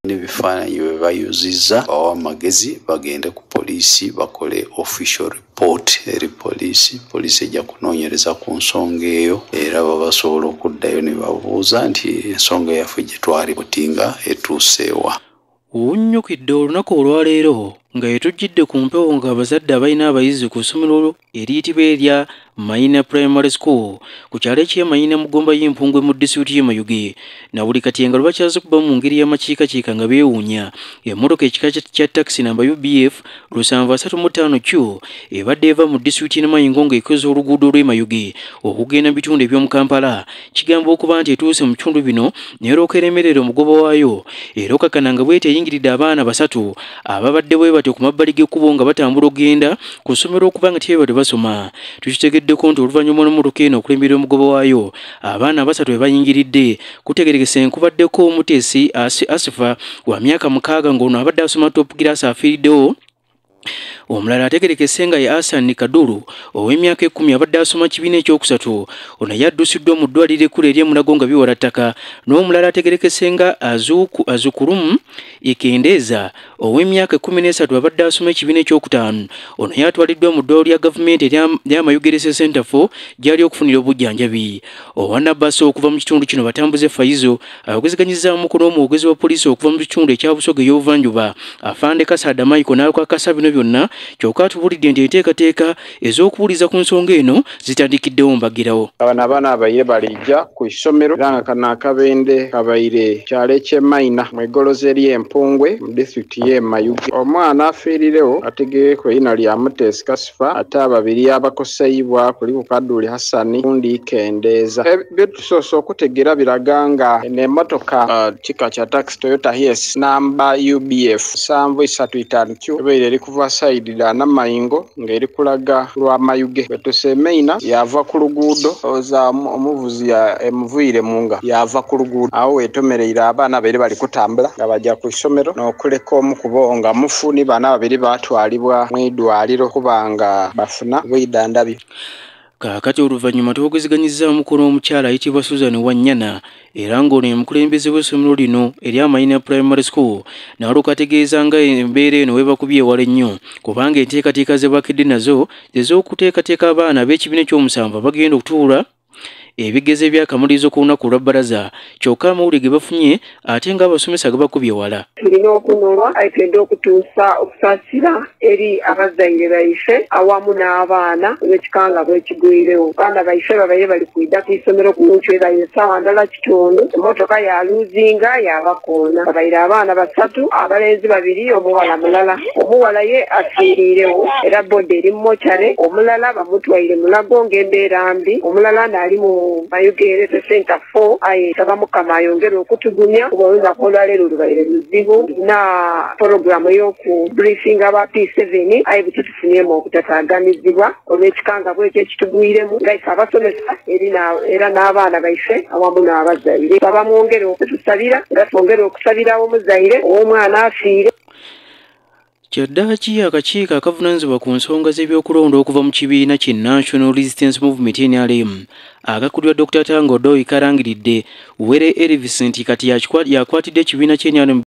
N'ebifaananyi bye bayuzizza bawa amagezi bagende ku poliisi bakole official report eri poliisi ejja kunoonyereza ku nsonga eyo era babasobola okuddayo ne babuuza nti ensonga yaffe gye twalipotinga etuuseewa. Owunnyukidde olunaku olwaleero nga yetujjidde ku mpewo ng'abazadde abalina abayizi ku ssomero eriyitibwa erya Mayina Primary School ku kyalo ky'e Mayina mu Gomba y'Empungwe mu disitulikiti y'e Mayuge na buli kati nga lubakyaze kuba mu ngeri y'amakiikakiika nga beewuunya emmotoka ekika kya taxi namba UBF 735Q ebadde eva mu disitulikiti y'e Mayingo ng'ekoze oluguudo lw'e Mayuge okugenda mu bitundu eby'omu Kampala kigamba okuba nti etuuse mu bitundu bino n'erooka eremerera omugoba waayo era okakana nga bw'eti eyingiridde abaana basatu ababadde bwe batyo ku mabbali g'ekkubo nga batambula okugenda ku ssomero okuba nga tebadde basoma. Tukitegeddeko nti oluvannyuma lw'emmotoka eno okulemberera omugoba waayo abaana basatu be bayingiridde kutegerekese nkubaddeko Muteesi Asifa wa myaka 6 ng'ono abadde asoma top class afiiriddewo. Omulala ategerekese nga ye Hassan Kadulu ow'emyaka 10 abadde asoma kibiina ekyokusatu ono yaddusiddwa mu ddwaliro ekkulu ery'e Mulago nga biwala ttaka n'omulala ategerekese nga Azukurum Ikendeeza ow'emyaka 13 abadde asoma ekibiina ekyokutaano ono yatwaliddwa mu ddwaliro lya gavumenti erya Mayuge Center for gy'ali okufunira obujjanjabi. Owannabbaasa okuva mu kitundu kino Batambuze Faizo ayogezeganyizaamu n'omwogezi wa poliisi okuva mu kitundu ekya Busoga ey'obuvanjuba Afande Kasada Michael n'akakasa bino byonna kyokka tubulidde nti enteekateeka ez'okubuliza ku nsonga eno zitandikiddewo mbagirawo. Abana abaana abaire balijja ku isomero era nga kano akabende kabaire kyalo ky'e Mayina mu eggolozi ery'Empungwe mu disitulikiti y'e Mayuge. Omwana afiirirewo ategeekeko erina lya Muteesi Kasifa ate ababiri abakosebwa kuliko Kaduli Hassan kundi Kendeeza. Bye tusoose okutegeera biraga nga n'emmotoka kika kya taxi Toyota Hiace namba UBF 735Q ebeire eri kuva side na Mayingo ng'eri kulaga lwa Mayuge. Betuse Mayina yava ku luguudo oza omuvuzi emuvuire munga yava ku luguudo awo etomereire abaana babiri bali kutambula nga bajja ku isomero n'okuleka omu kubo nga mufuni baana babiri batwalibwa mu iddwaliro kubanga bafuna bwidandabyo. Kaakati oluvannyuma twogezeganyizaamu n'omukyala ayitibwa Susan Wanyana era ng'ono ye mukulembeze w'essomero lino erya Mayina Primary School n'alyoka ategeeza nga embeera eno webakubye ewala ennyo kubanga enteekateeka ze bakidde nazo ez'okuteekateeka abaana b'ekibiina eky'omusanvu bagenda okutuula ebigezo by'akamalirizo ku lunaku olwa bbalaza kyokka amawulire ge bafunye ate ng'abasomesa ge bakubye ewala. Tulina okunolwa ayitedde okutuusa okusaasira eri abazaire baife awamu n'abaana olw'ekikanga bwekigwirewo. Baana baife babaire bali kwidda ku isomero ku nkyera y'essaawa ndala kitundu emmotoka yaluuzinga yabakoona. Babaire abaana basatu abalenzi babiri omuwala mulala. Omuwala ye afiirirewo era bodde eri mmokyale omulala bamutwaire Mulago ng'embeera mbi omulala n'ali mu Mayuge Center 4 aye Mukama ayongera okutugumya kuba olunaku olwaleero lubaire luzibu na programu y'oku briefing aba P7 aye bututufunyemu okutataaganizibwa olw'ekikanga bwekyo ekitugwiremu ngaife abasomesa era n'abaana baife awamu n'abazaire babamwongera okutusabira nga twongera okusabira omuzaire ow'omwana afiire. Kyaddaaki akakiiko akavunaanyizibwa ku nsonga z'ebyokulonda okuva mu kibiina ki National Resistance Movement NRM akakuddwa Dr. Tango Doi karangiridde Were Elvis nti kati yakwatidde ekibiina ky'NRM